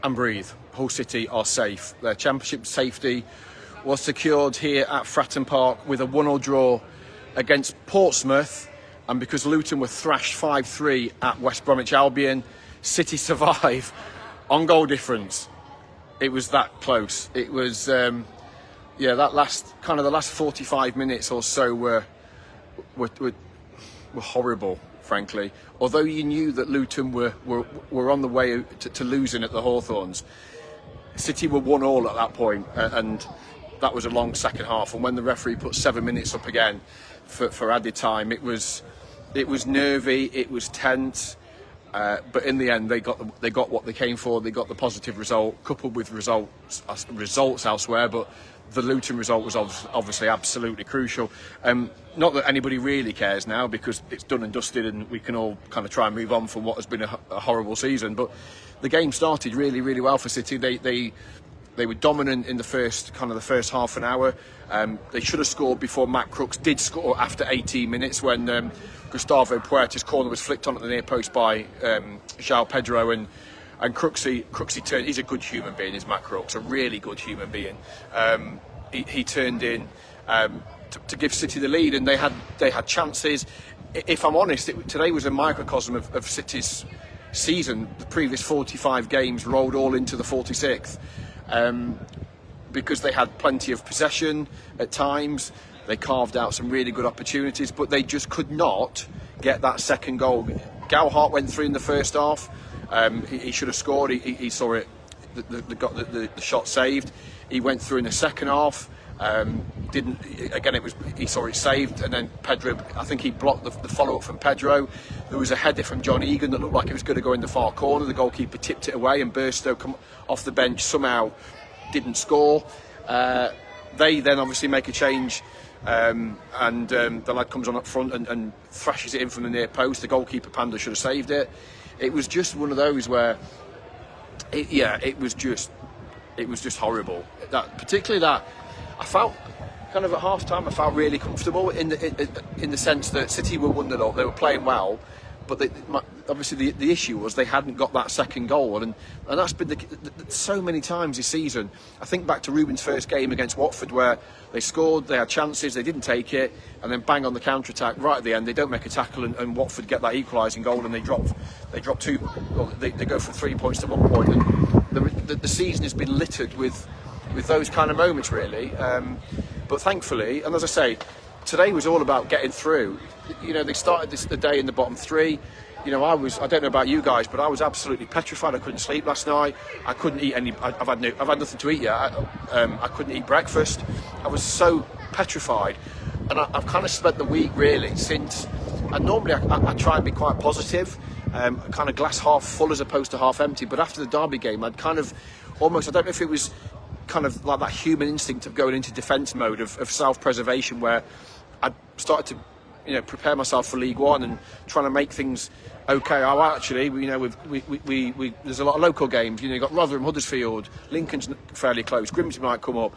and breathe. Hull City are safe. Their championship safety was secured here at Fratton Park with a 1-1 draw against Portsmouth, and because Luton were thrashed 5-3 at West Bromwich Albion, City survive on goal difference. It was that close. It was, that last the last 45 minutes or so were horrible, frankly. Although you knew that Luton were on the way to losing at the Hawthorns, City were 1-1 at that point, and that was a long second half. And when the referee put 7 minutes up again for added time, it was nervy, it was tense. But in the end, they got what they came for. They got the positive result, coupled with results elsewhere. But the Luton result was obviously absolutely crucial. Not that anybody really cares now, because it's done and dusted, and we can all kind of try and move on from what has been a horrible season. But the game started really, really well for City. They were dominant in the first half an hour. They should have scored before Matt Crooks did score after 18 minutes when Gustavo Puerta's corner was flicked on at the near post by João Pedro, and Crooksy turned. He's a good human being, is Matt Crooks, a really good human being. He turned in to give City the lead, and they had chances. If I'm honest, today was a microcosm of City's season. The previous 45 games rolled all into the 46th. Because they had plenty of possession at times. They carved out some really good opportunities, but they just could not get that second goal. Gowhart went through in the first half. He should have scored. He saw it. Got the shot saved. He went through in the second half. He saw it saved, and then Pedro, I think he blocked the follow-up from Pedro. There was a header from John Egan that looked like it was going to go in the far corner. The goalkeeper tipped it away, and Burstow come off the bench, somehow didn't score. They then obviously make a change, and the lad comes on up front and thrashes it in from the near post. The goalkeeper, Panda, should have saved it. It was just one of those where, it was just horrible. Particularly that. I felt kind of at half time, I felt really comfortable in the sense that City were 1-0, they were playing well, but obviously the issue was they hadn't got that second goal, and that's been so many times this season. I think back to Ruben's first game against Watford, where they scored, they had chances, they didn't take it, and then bang on the counter attack right at the end, they don't make a tackle, and Watford get that equalising goal, and they drop two. Well, they go from 3 points to 1 point, and the season has been littered with those kind of moments, really. But thankfully, and as I say, today was all about getting through. They started the day in the bottom three. I don't know about you guys, but I was absolutely petrified. I couldn't sleep last night. I couldn't eat any. I've had nothing to eat yet. I couldn't eat breakfast. I was so petrified, and I've kind of spent the week really since. And normally I try and be quite positive, kind of glass half full as opposed to half empty. But after the Derby game, I'd kind of almost. I don't know if it was kind of like that human instinct of going into defence mode of self-preservation, where I started to prepare myself for League One and trying to make things okay. Actually, there's a lot of local games. You've got Rotherham, Huddersfield, Lincoln's fairly close, Grimsby might come up.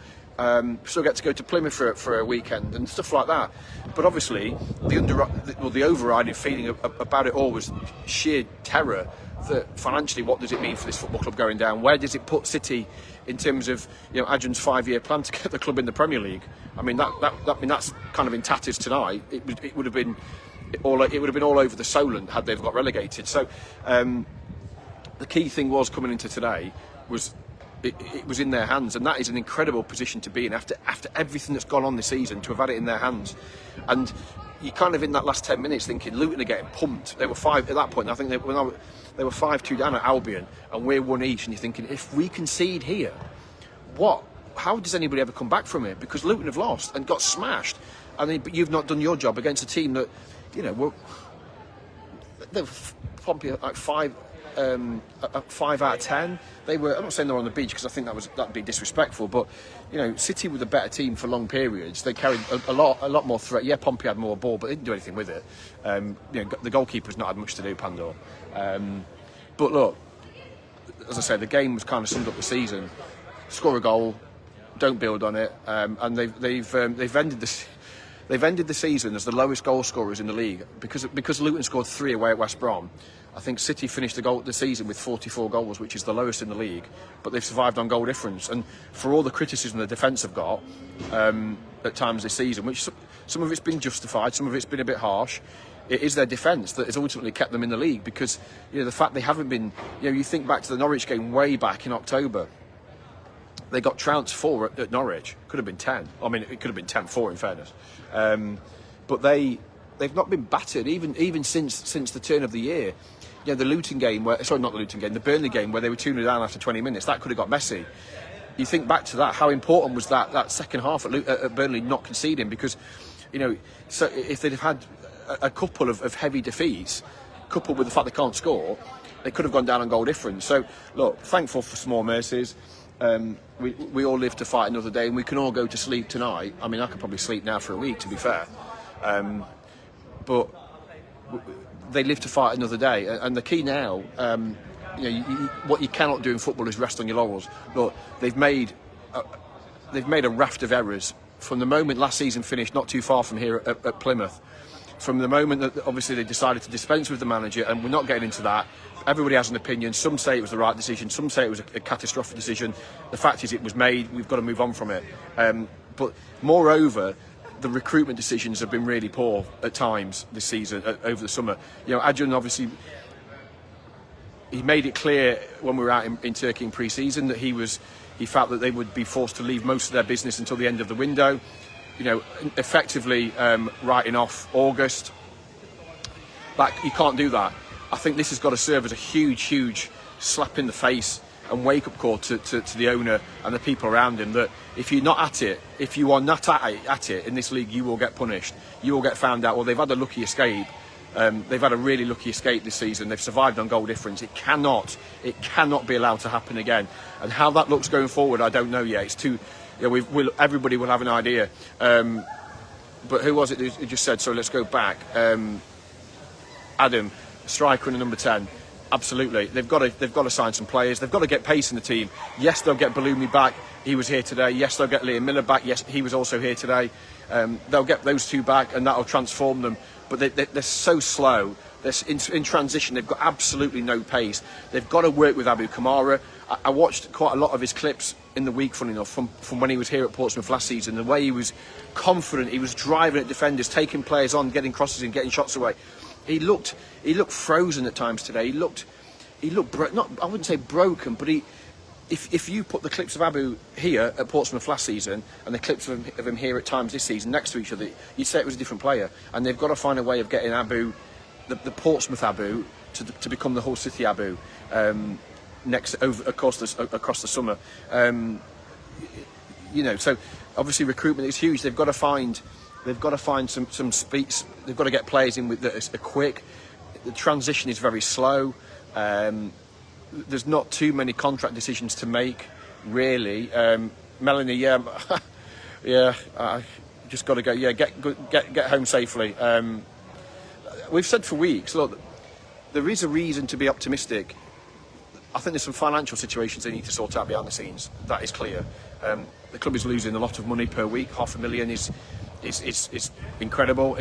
Still get to go to Plymouth for a weekend and stuff like that. But obviously, the overriding feeling about it all was sheer terror. That financially, what does it mean for this football club going down? Where does it put City in terms of Adrian's 5-year plan to get the club in the Premier League? I mean that's kind of in tatters tonight. It would have been all over the Solent had they've got relegated. So the key thing was coming into today was it was in their hands, and that is an incredible position to be in after everything that's gone on this season, to have had it in their hands. And you kind of in that last 10 minutes thinking Luton are getting pumped. They were 5 at that point. I think they were 5-2 down at Albion, and we're 1 each. And you're thinking, if we concede here, how does anybody ever come back from it? Because Luton have lost and got smashed, but you've not done your job against a team that they were probably like 5 out of 10. They were. I'm not saying they're on the beach, because I think that'd be disrespectful. But City were the better team for long periods. They carried a lot more threat. Yeah, Pompey had more ball, but they didn't do anything with it. The goalkeeper's not had much to do, Pandor. But look, as I said, the game was kind of summed up the season. Score a goal, don't build on it, and they've ended they've ended the season as the lowest goal scorers in the league because Luton scored 3 away at West Brom. I think City finished the season with 44 goals, which is the lowest in the league, but they've survived on goal difference. And for all the criticism the defence have got at times this season, which some of it's been justified, some of it's been a bit harsh, it is their defence that has ultimately kept them in the league, because the fact they haven't been, you think back to the Norwich game way back in October. They got trounced 4 at Norwich. Could have been 10. I mean, it could have been 10-4 in fairness. But they've not been battered even since the turn of the year. The Luton game, the Burnley game where they were 2-0 down after 20 minutes, that could have got messy. You think back to that, how important was that second half at Burnley not conceding? Because, so if they'd have had a couple of heavy defeats, coupled with the fact they can't score, they could have gone down on goal difference. So, look, thankful for small mercies. We all live to fight another day, and we can all go to sleep tonight. I mean, I could probably sleep now for a week, to be fair. But they live to fight another day, and the key now, what you cannot do in football is rest on your laurels. Look, they've made a raft of errors from the moment last season finished, not too far from here at Plymouth. From the moment that obviously they decided to dispense with the manager, and we're not getting into that. Everybody has an opinion. Some say it was the right decision, some say it was a catastrophic decision. The fact is it was made, we've got to move on from it. But moreover, the recruitment decisions have been really poor at times this season, over the summer. Adrian obviously, he made it clear when we were out in Turkey in pre-season that he felt that they would be forced to leave most of their business until the end of the window. Effectively writing off August. But you can't do that. I think this has got to serve as a huge slap in the face and wake-up call to the owner and the people around him, that if you're not at it, if you are not at it in this league, you will get punished. You will get found out. Well, they've had a lucky escape. They've had a really lucky escape this season. They've survived on goal difference. It cannot be allowed to happen again. And how that looks going forward, I don't know yet. It's too... everybody will have an idea. But who was it who just said, so let's go back? Adam, striker and a number 10. Absolutely. They've got to sign some players. They've got to get pace in the team. Yes, they'll get Balumi back. He was here today. Yes, they'll get Liam Miller back. Yes, he was also here today. They'll get those two back, and that'll transform them. But they're so slow. In transition, they've got absolutely no pace. They've got to work with Abu Kamara. I watched quite a lot of his clips in the week, funny enough, from when he was here at Portsmouth last season. The way he was confident, he was driving at defenders, taking players on, getting crosses in, getting shots away. He looked frozen at times today. He looked I wouldn't say broken, but if you put the clips of Abu here at Portsmouth last season and the clips of him here at times this season next to each other, you'd say it was a different player. And they've got to find a way of getting Abu, the Portsmouth Abu, to become the Hull City Abu across the summer. So obviously recruitment is huge. They've got to find some speed. They've got to get players in that are quick. The transition is very slow. There's not too many contract decisions to make, really. Melanie, I just got to go. Yeah, get home safely. We've said for weeks, look, there is a reason to be optimistic. I think there's some financial situations they need to sort out behind the scenes. That is clear. The club is losing a lot of money per week. $500,000 is incredible.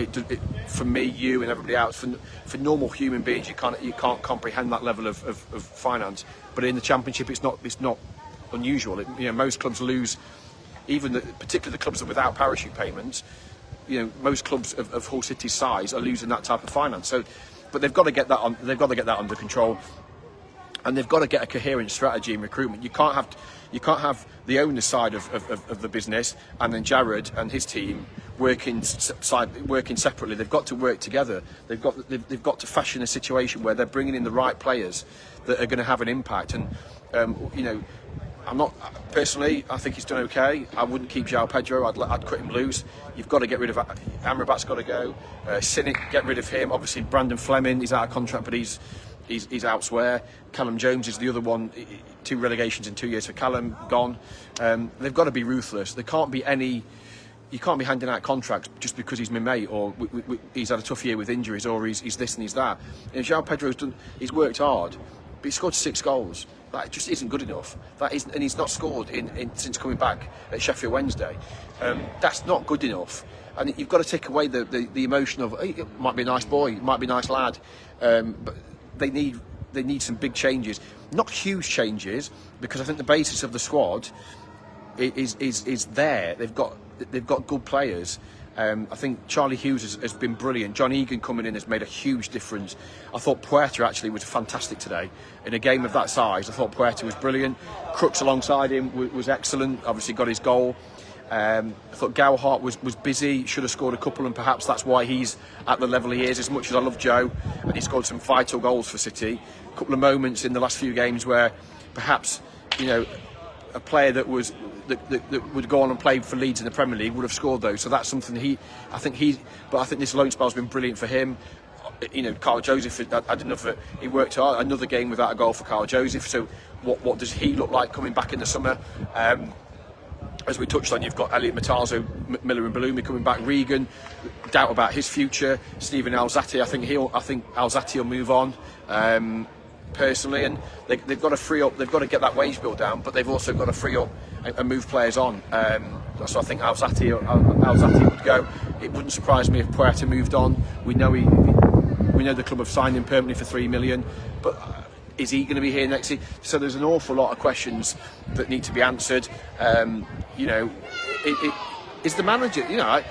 For me, you and everybody else, for normal human beings, you can't comprehend that level of finance. But in the Championship, it's not unusual. Most clubs lose, particularly the clubs that are without parachute payments. Most clubs of Hull City's size are losing that type of finance. So, but they've got to get that on. They've got to get that under control, and they've got to get a coherent strategy in recruitment. You can't have the owner's side of the business and then Jared and his team working separately. They've got to work together. They've got to fashion a situation where they're bringing in the right players that are going to have an impact. And I'm not personally. I think he's done okay. I wouldn't keep João Pedro. I'd cut him loose. You've got to get rid of Amrabat's got to go. Cynic, get rid of him. Obviously, Brandon Fleming is out of contract, but he's elsewhere. Callum Jones is the other one. 2 relegations in 2 years for Callum, gone. They've got to be ruthless. There can't be any. You can't be handing out contracts just because he's my mate, or he's had a tough year with injuries, or he's this and he's that. João Pedro's he's worked hard, but he's scored 6 goals. That just isn't good enough. And he's not scored since coming back at Sheffield Wednesday. That's not good enough. and you've got to take away the emotion of, hey, it might be a nice boy, it might be a nice lad, but they need some big changes, not huge changes, because I think the basis of the squad is there. They've got good players. I think Charlie Hughes has been brilliant. John Egan coming in has made a huge difference. I thought Puerta actually was fantastic today. In a game of that size, I thought Puerta was brilliant. Crooks alongside him was excellent, obviously got his goal. I thought Gowhart was busy, should have scored a couple, and perhaps that's why he's at the level he is. As much as I love Joe, and he scored some vital goals for City, a couple of moments in the last few games where perhaps, you know, a player that would go on and play for Leeds in the Premier League would have scored those. So that's something I think this loan spell has been brilliant for him. You know, Carl Joseph, I don't know if he worked hard. Another game without a goal for Carl Joseph. So what does he look like coming back in the summer? As we touched on, you've got Elliot Matarzo, Miller and Bellumi coming back. Regan, doubt about his future. Stephen Alzati, I think Alzati will move on. Personally, and they've got to free up. They've got to get that wage bill down, but they've also got to free up and move players on. So I think Alzati would go. It wouldn't surprise me if Puerta moved on. We know the club have signed him permanently for $3 million, but is he going to be here next season? So there's an awful lot of questions that need to be answered. You know, is the manager? You know,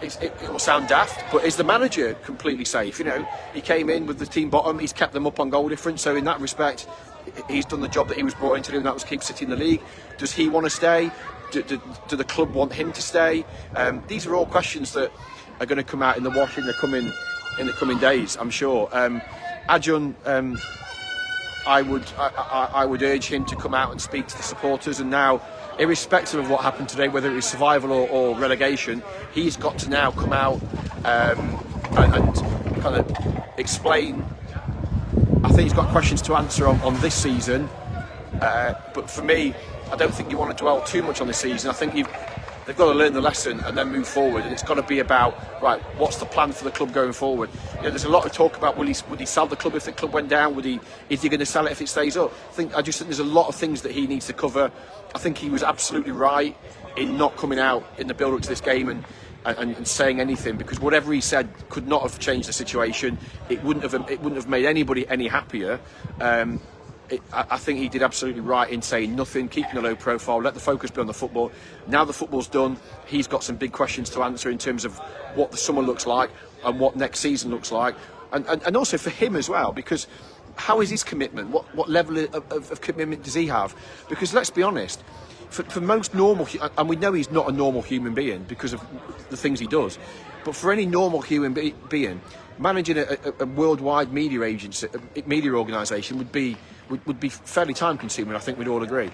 it will sound daft, but is the manager completely safe? You know, he came in with the team bottom, he's kept them up on goal difference, so in that respect, he's done the job that he was brought in to do, and that was keep City in the league. Does he want to stay? Do the club want him to stay? These are all questions that are going to come out in the wash in the coming days, I'm sure. Adjun, I would urge him to come out and speak to the supporters, and now, irrespective of what happened today, whether it was survival or relegation, he's got to now come out and kind of explain. I think he's got questions to answer on this season, but for me, I don't think you want to dwell too much on this season. I think they've got to learn the lesson and then move forward, and it's got to be about, right, what's the plan for the club going forward? You know, there's a lot of talk about would he sell the club if the club went down? Is he going to sell it if it stays up? I just think there's a lot of things that he needs to cover. I think he was absolutely right in not coming out in the build-up to this game and saying anything, because whatever he said could not have changed the situation. It wouldn't have made anybody any happier. I think he did absolutely right in saying nothing, keeping a low profile, let the focus be on the football. Now the football's done, he's got some big questions to answer in terms of what the summer looks like and what next season looks like, and also for him as well, because how is his commitment? What level of commitment does he have? Because let's be honest, for most normal, and we know he's not a normal human being because of the things he does, but for any normal human being, managing a worldwide media agency, media organisation would be fairly time consuming. I think we'd all agree.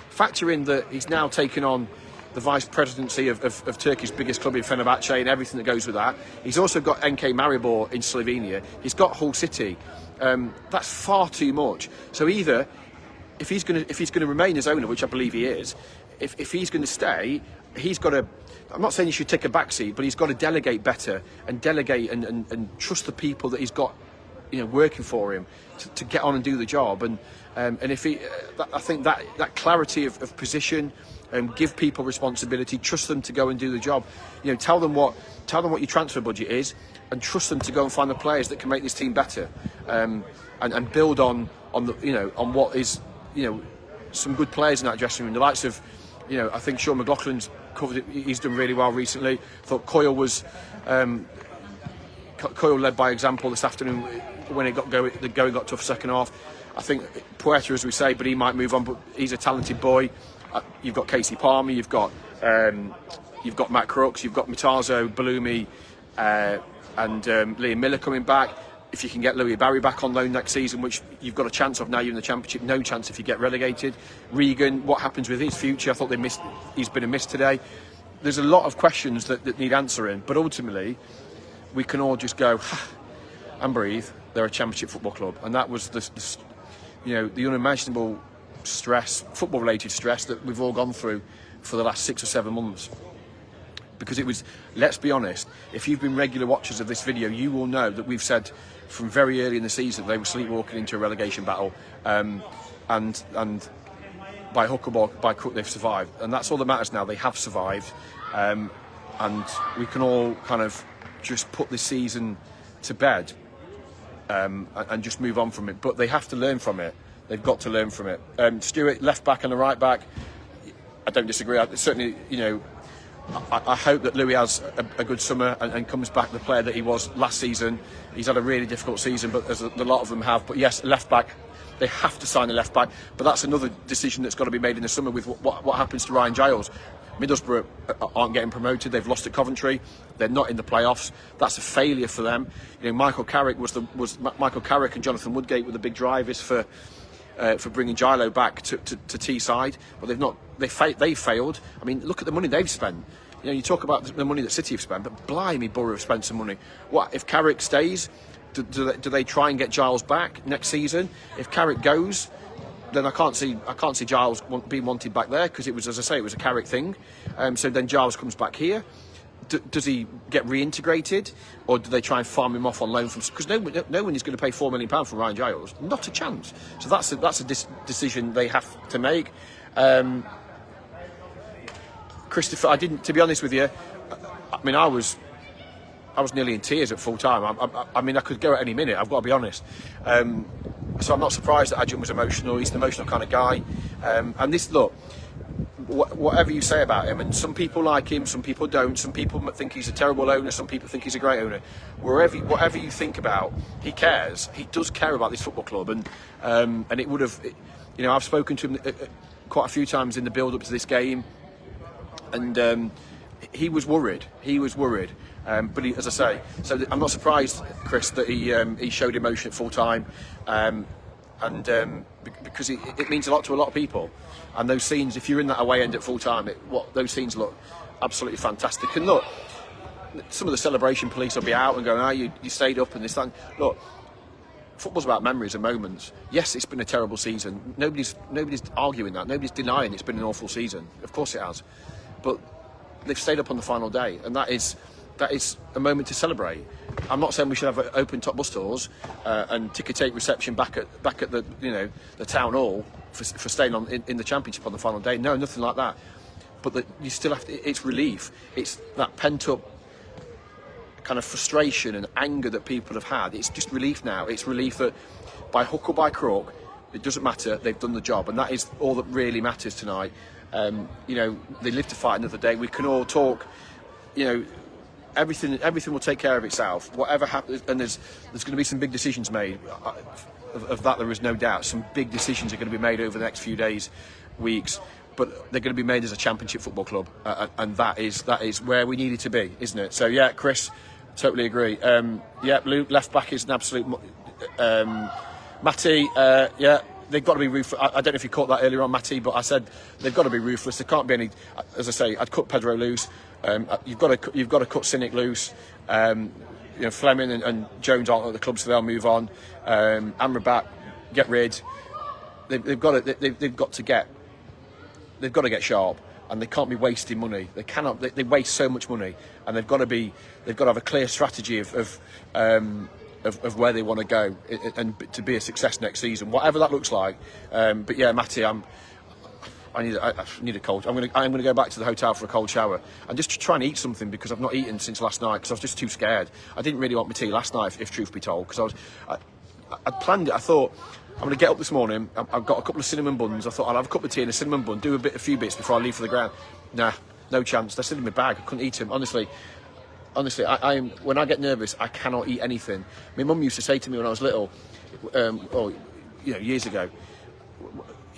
Factor in that he's now taken on the vice presidency of Turkey's biggest club in Fenerbahce and everything that goes with that. He's also got NK Maribor in Slovenia. He's got Hull City. That's far too much. So either if he's going to remain as owner, which I believe he is, if he's going to stay, he's got to. I'm not saying he should take a backseat, but he's got to delegate better and delegate and trust the people that he's got, you know, working for him to get on and do the job. And if he, I think that clarity of position, give people responsibility, trust them to go and do the job. You know, tell them what your transfer budget is, and trust them to go and find the players that can make this team better, and build on the, you know, on what is, you know, some good players in that dressing room. The likes of, you know, I think Sean McLaughlin's covered it. He's done really well recently. I thought Coyle led by example this afternoon when the going got tough second half. I think Puerta, as we say, but he might move on. But he's a talented boy. You've got Casey Palmer. You've got Matt Crooks. You've got Matarzo, Bellumi, and Liam Miller coming back. If you can get Louis Barry back on loan next season, which you've got a chance of now, you're in the Championship, no chance if you get relegated. Regan, what happens with his future? I thought he's been a miss today. There's a lot of questions that need answering, but ultimately we can all just go and breathe. They're a Championship football club, and that was the unimaginable stress, football-related stress that we've all gone through for the last 6 or 7 months. Because it was, let's be honest, if you've been regular watchers of this video, you will know that we've said from very early in the season they were sleepwalking into a relegation battle, and by hook or by crook they've survived, and that's all that matters now. They have survived. and we can all kind of just put this season to bed and just move on from it. But they have to learn from it. They've got to learn from it. Stewart, left back and the right back, I don't disagree. Certainly, I hope that Louis has a good summer and comes back the player that he was last season. He's had a really difficult season, but as a lot of them have. But yes, left back, they have to sign a left back. But that's another decision that's got to be made in the summer with what happens to Ryan Giles. Middlesbrough aren't getting promoted. They've lost to Coventry. They're not in the playoffs. That's a failure for them. Michael Carrick Michael Carrick and Jonathan Woodgate were the big drivers for bringing Gilo back to Teesside, but they've not. They failed. I mean, look at the money they've spent. You talk about the money that City have spent, but blimey, Borough have spent some money. What if Carrick stays? Do they try and get Giles back next season? If Carrick goes, then I can't see Giles being wanted back there, because it was, as I say, it was a Carrick thing. So then Giles comes back here. Does he get reintegrated, or do they try and farm him off on loan from? Because no one is going to pay £4 million for Ryan Giles, not a chance. So that's a decision they have to make. Christopher, I didn't. To be honest with you, I mean, I was nearly in tears at full time. I mean, I could go at any minute. I've got to be honest. So I'm not surprised that Adjun was emotional. He's an emotional kind of guy. And this, look, whatever you say about him, and some people like him, some people don't. Some people think he's a terrible owner. Some people think he's a great owner. Whatever you think about, he cares. He does care about this football club, and it would have. I've spoken to him quite a few times in the build-up to this game, and he was worried. But as I say, so I'm not surprised, Chris, that he showed emotion at full time, because it means a lot to a lot of people. And those scenes, if you're in that away end at full time, those scenes look absolutely fantastic. And look, some of the celebration police will be out and going, you stayed up and this thing. Look, football's about memories and moments. Yes, it's been a terrible season. Nobody's arguing that. Nobody's denying it's been an awful season. Of course it has. But they've stayed up on the final day, and that is a moment to celebrate. I'm not saying we should have open top bus tours and ticker tape reception back at the the town hall for staying on in the championship on the final day. No, nothing like that. But you still have to. It's relief. It's that pent up kind of frustration and anger that people have had. It's just relief now. It's relief that by hook or by crook, it doesn't matter. They've done the job, and that is all that really matters tonight. They live to fight another day. We can all talk. Everything will take care of itself. Whatever happens, and there's going to be some big decisions made. Of that, there is no doubt. Some big decisions are going to be made over the next few days, weeks. But they're going to be made as a championship football club, and that is where we need it to be, isn't it? So yeah, Chris, totally agree. Luke, left back is an absolute. Matty, they've got to be ruthless. I don't know if you caught that earlier on, Matty, but I said they've got to be ruthless. There can't be any. As I say, I'd cut Pedro loose. You've got to cut Cynic loose. Fleming and Jones aren't at the club, so they'll move on. Amrabat, get rid. They've got to get sharp, and they can't be wasting money. They cannot. They waste so much money, and they've got to have a clear strategy of where they want to go and to be a success next season, whatever that looks like. But yeah, Matty, I need a cold. I'm going to go back to the hotel for a cold shower and just try and eat something, because I've not eaten since last night because I was just too scared. I didn't really want my tea last night, if truth be told, because I'd planned it. I thought I'm going to get up this morning. I've got a couple of cinnamon buns. I thought I'll have a cup of tea and a cinnamon bun, do a few bits before I leave for the ground. Nah, no chance. They're still in my bag. I couldn't eat them. Honestly, when I get nervous, I cannot eat anything. My mum used to say to me when I was little, years ago,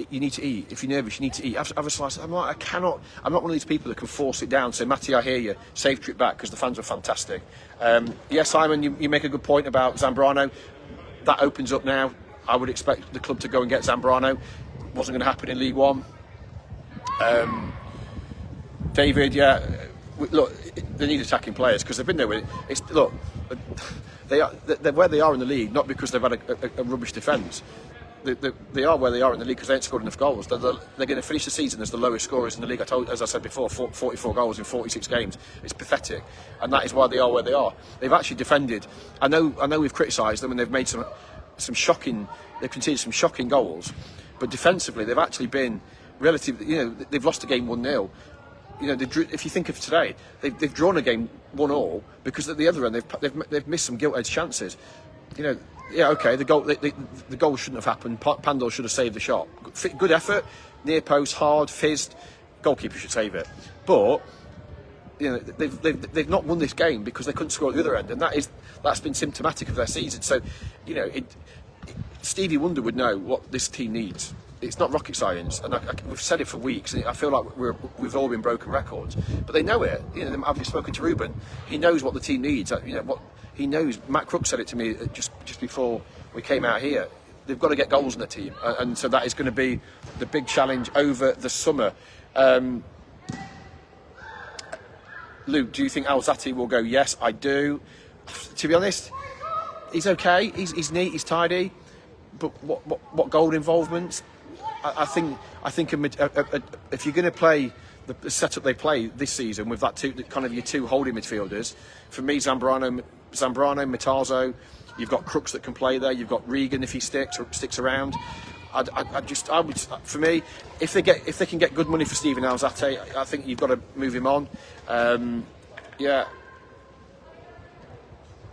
you need to eat. If you're nervous, you need to eat. Have a slice. I'm like, I cannot. I'm not one of these people that can force it down. Say, Matty, I hear you. Safe trip back, because the fans were fantastic. Simon, you make a good point about Zambrano. That opens up now. I would expect the club to go and get Zambrano. Wasn't going to happen in League One. David, look, they need attacking players, because they've been there with it. They're where they are in the league, not because they've had a rubbish defence. They are where they are in the league because they ain't scored enough goals. They're going to finish the season as the lowest scorers in the league. As I said before, 44 goals in 46 games. It's pathetic, and that is why they are where they are. They've actually defended. I know we've criticised them, and they've made some shocking. They've conceded some shocking goals, but defensively they've actually been relatively. They've lost a game 1-0. you know, if you think of today, they've drawn a game 1-1 because at the other end they've missed some gilt-edged chances. You know, yeah, okay, the goal shouldn't have happened. Pandor should have saved the shot. Good effort, near post, hard, fizzed. Goalkeeper should save it, but you know they've not won this game because they couldn't score at the other end, and that's been symptomatic of their season. So, you know, Stevie Wonder would know what this team needs. It's not rocket science, and we've said it for weeks, and I feel like we've all been broken records. But they know it. You know, I've spoken to Ruben. He knows what the team needs. You know what he knows. Matt Crook said it to me just before we came out here. They've got to get goals in the team, and so that is going to be the big challenge over the summer. Luke, do you think Alzate will go? Yes, I do. To be honest, he's okay. He's neat. He's tidy. But what goal involvement? I think if you're going to play the setup they play this season with that your two holding midfielders, for me, Zambrano, Mitazzo, you've got Crooks that can play there. You've got Regan if he sticks around. I would, for me, if they can get good money for Steven Alzate, I think you've got to move him on.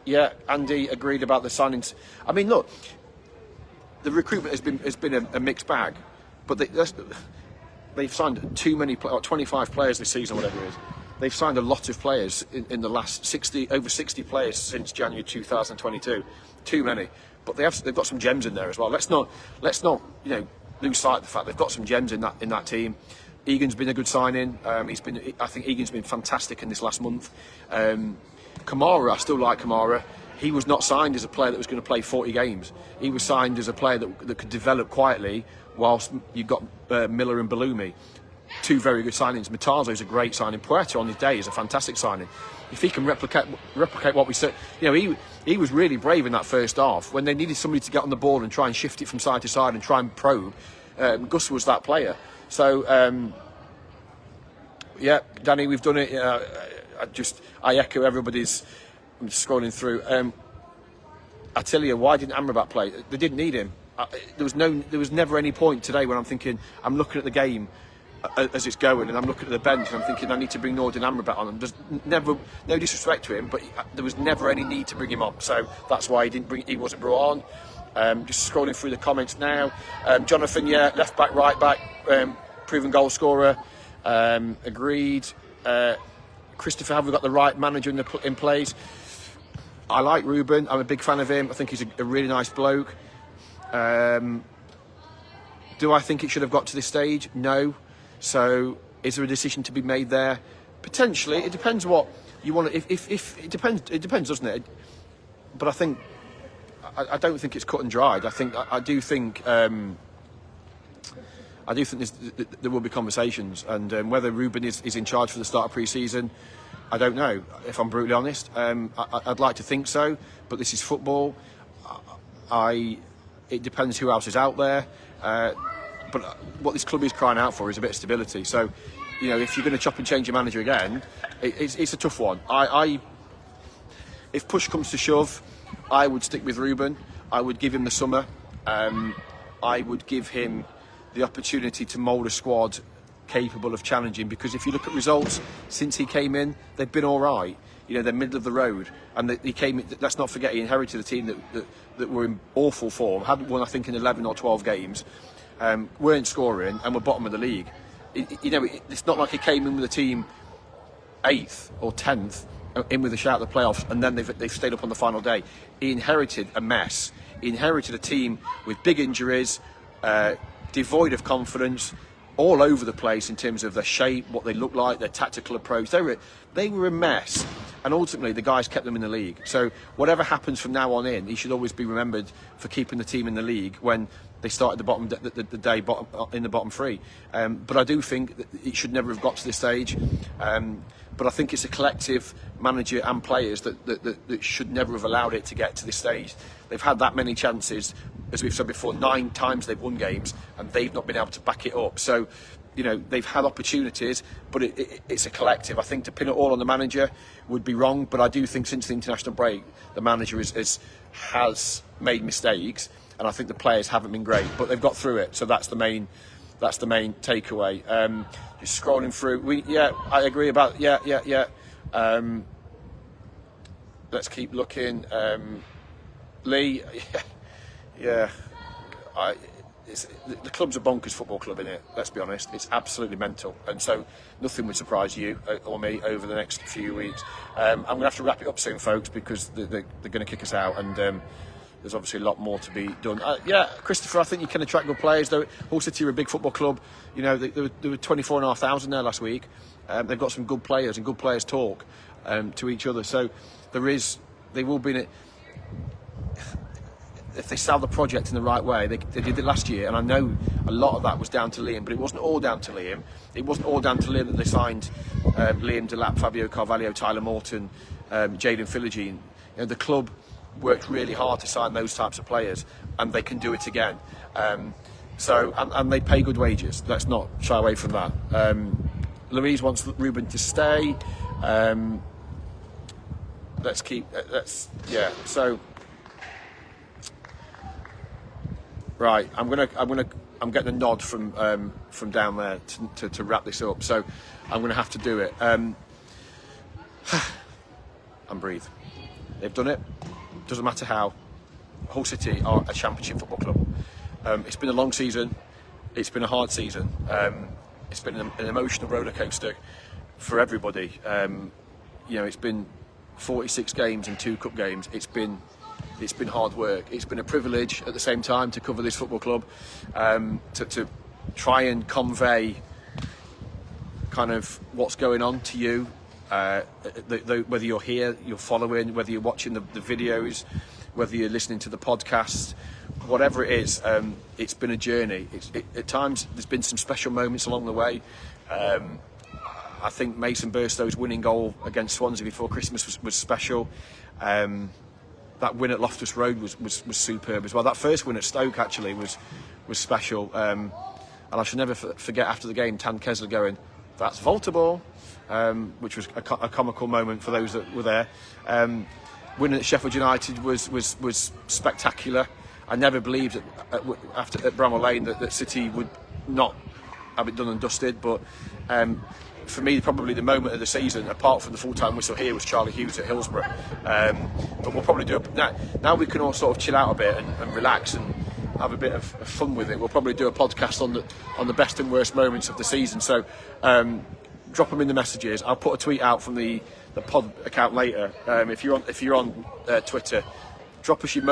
Yeah, Andy agreed about the signings. I mean, look, the recruitment has been a mixed bag, but they've signed too many, 25 players this season, whatever it is. They've signed a lot of players in the last over 60 players since January 2022. Too many, but they've got some gems in there as well. Let's not lose sight of the fact they've got some gems in that team. Egan's been a good signing. I think Egan's been fantastic in this last month. Kamara, I still like Kamara. He was not signed as a player that was going to play 40 games. He was signed as a player that could develop quietly whilst you've got Miller and Bellumi. Two very good signings. Mitazzo's a great signing. Puerto on his day is a fantastic signing. If he can replicate what we said, you know, he was really brave in that first half when they needed somebody to get on the ball and try and shift it from side to side and try and probe. Gus was that player. So yeah, Danny, we've done it. I echo everybody's. I'm just scrolling through. I tell you, why didn't Amrabat play? They didn't need him. There was never any point today when I'm looking at the game as it's going, and I'm looking at the bench and I'm thinking I need to bring Nordin Amrabat on. And there's never, no disrespect to him, but there was never any need to bring him on. So that's why he wasn't brought on. Just scrolling through the comments now. Jonathan, yeah, left back, right back, proven goal scorer. Agreed. Christopher, have we got the right manager in place? I like Ruben. I'm a big fan of him. I think he's a really nice bloke. Do I think it should have got to this stage? No. So, is there a decision to be made there? Potentially. It depends what you want. If it depends, doesn't it? But I think I don't think it's cut and dried. I do think there will be conversations, and whether Ruben is in charge for the start of pre-season, I don't know. If I'm brutally honest, I'd like to think so, but this is football. It depends who else is out there. But what this club is crying out for is a bit of stability. So, you know, if you're going to chop and change your manager again, it's a tough one. If push comes to shove, I would stick with Ruben. I would give him the summer. I would give him the opportunity to mould a squad capable of challenging, because if you look at results since he came in, they've been all right. You know, they're middle of the road, and he came. Let's not forget, he inherited a team that were in awful form, hadn't won I think in 11 or 12 games, weren't scoring, and were bottom of the league. It's not like he came in with a team 8th or 10th in with a shout at the playoffs, and then they've stayed up on the final day. He inherited a mess. He inherited a team with big injuries, devoid of confidence, all over the place in terms of their shape, what they look like, their tactical approach. They were a mess, and ultimately the guys kept them in the league. So whatever happens from now on in, he should always be remembered for keeping the team in the league when they started the day in the bottom three. But I do think that it should never have got to this stage. But I think it's a collective manager and players that should never have allowed it to get to this stage. They've had that many chances, as we've said before, 9 times they've won games, and they've not been able to back it up. So, you know, they've had opportunities, but it's a collective. I think to pin it all on the manager would be wrong, but I do think since the international break, the manager has made mistakes, and I think the players haven't been great, but they've got through it. So that's the main That's the main takeaway. Just scrolling through. I agree about. Let's keep looking. Lee, the club's a bonkers football club, isn't it? Let's be honest, it's absolutely mental, and so nothing would surprise you or me over the next few weeks. I'm going to have to wrap it up soon, folks, because they're going to kick us out, and there's obviously a lot more to be done. Christopher, I think you can attract good players. Though Hull City are a big football club. You know, there were 24,500 there last week. They've got some good players, and good players talk to each other. So they will be in it. If they sell the project in the right way, they did it last year, and I know a lot of that was down to Liam, but it wasn't all down to Liam. It wasn't all down to Liam that they signed Liam Delap, Fabio Carvalho, Tyler Morton, Jaden Philogene. You know, the club worked really hard to sign those types of players, and they can do it again. And they pay good wages. Let's not shy away from that. Louise wants Ruben to stay. So. Right, I'm getting a nod from down there to wrap this up. So I'm gonna have to do it. And breathe. They've done it. Doesn't matter how. Hull City are a championship football club. It's been a long season. It's been a hard season. It's been an emotional roller coaster for everybody. It's been 46 games and 2 cup games. It's been hard work. It's been a privilege at the same time to cover this football club, to try and convey kind of what's going on to you, whether you're here, you're following, whether you're watching the videos, whether you're listening to the podcast, whatever it is. It's been a journey. At times there's been some special moments along the way. I think Mason Burstow's winning goal against Swansea before Christmas was special. That win at Loftus Road was superb as well. That first win at Stoke actually was special. And I should never forget after the game, Tan Kesler going, "That's vaultable," which was a comical moment for those that were there. Winning at Sheffield United was spectacular. I never believed at Bramall Lane that City would not have it done and dusted, but for me, probably the moment of the season, apart from the full-time whistle here, was Charlie Hughes at Hillsborough. But we'll probably do it now. We can all sort of chill out a bit and relax and have a bit of fun with it. We'll probably do a podcast on the best and worst moments of the season. So drop them in the messages. I'll put a tweet out from the pod account later. If you're on Twitter, drop us your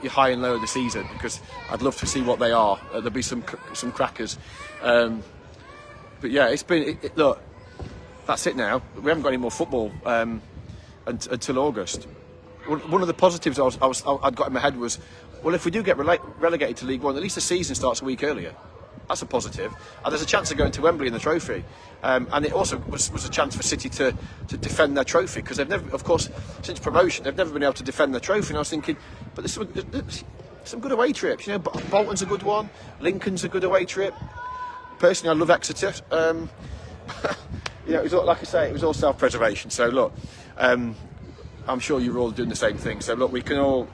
high and low of the season, because I'd love to see what they are. There'll be some crackers. But yeah, look. That's it now. We haven't got any more football until August. One of the positives I'd got in my head was, well, if we do get relegated to League One, at least the season starts a week earlier. That's a positive. And there's a chance of going to Wembley in the trophy. And it also was a chance for City to defend their trophy, because they've never, of course, since promotion, they've never been able to defend their trophy. And I was thinking, but there's some good away trips. You know, Bolton's a good one. Lincoln's a good away trip. Personally, I love Exeter. It was all, like I say, it was all self-preservation. So look, I'm sure you're all doing the same thing. So look, we can all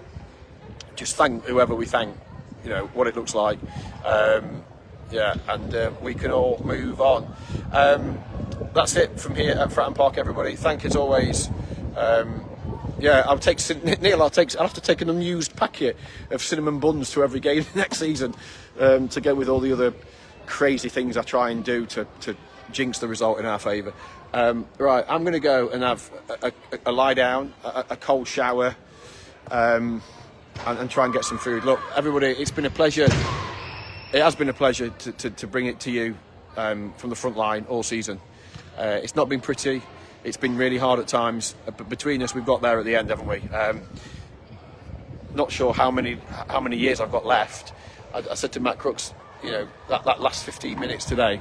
just thank whoever we thank, what it looks like. And we can all move on. That's it from here at Fratton Park, everybody. Thank you as always. I'll have to take an unused packet of cinnamon buns to every game next season, to go with all the other crazy things I try and do to jinx the result in our favour. Right, I'm going to go and have a lie down, a cold shower, and try and get some food. Look, everybody, it's been a pleasure. It has been a pleasure to bring it to you from the front line all season. It's not been pretty. It's been really hard at times. But between us, we've got there at the end, haven't we? Not sure how many years I've got left. I said to Matt Crooks, that last 15 minutes today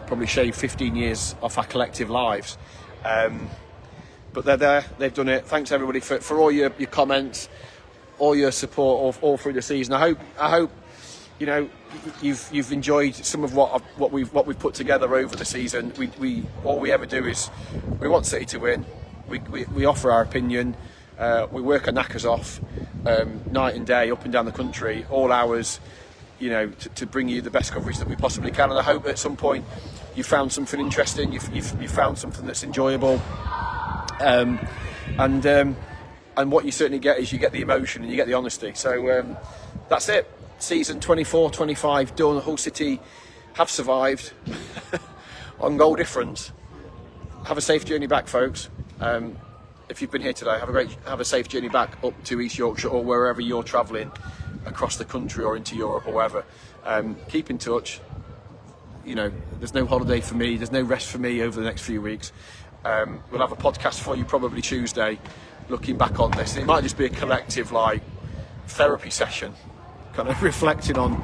probably shaved 15 years off our collective lives. But they're there, they've done it. Thanks everybody for all your comments, all your support all through the season. I hope you've enjoyed some of what we've put together over the season. We all we ever do is we want City to win. We offer our opinion. We work our knackers off night and day, up and down the country, all hours. you know, to bring you the best coverage that we possibly can. And I hope at some point you found something interesting, you found something that's enjoyable, and what you certainly get is you get the emotion and you get the honesty. So that's it. Season 24-25 done. Hull City have survived on goal difference. Have a safe journey back, folks. If you've been here today, have a safe journey back up to East Yorkshire or wherever you're travelling across the country or into Europe or wherever. Keep in touch. You know, there's no holiday for me, there's no rest for me over the next few weeks. We'll have a podcast for you probably Tuesday, looking back on this. It might just be a collective like therapy session, kind of reflecting on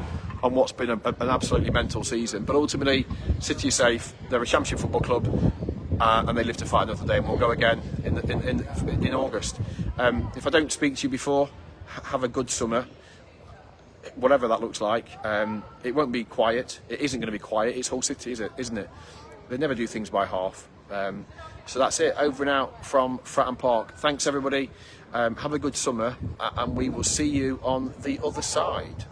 what's been an absolutely mental season. But ultimately, City are safe. They're a Championship football club, and they live to fight another day. And we'll go again in August. If I don't speak to you before, have a good summer, whatever that looks like. It won't be quiet. It isn't going to be quiet. It's Hull City, isn't it? They never do things by half. So that's it. Over and out from Fratton Park. Thanks, everybody. Have a good summer, and we will see you on the other side.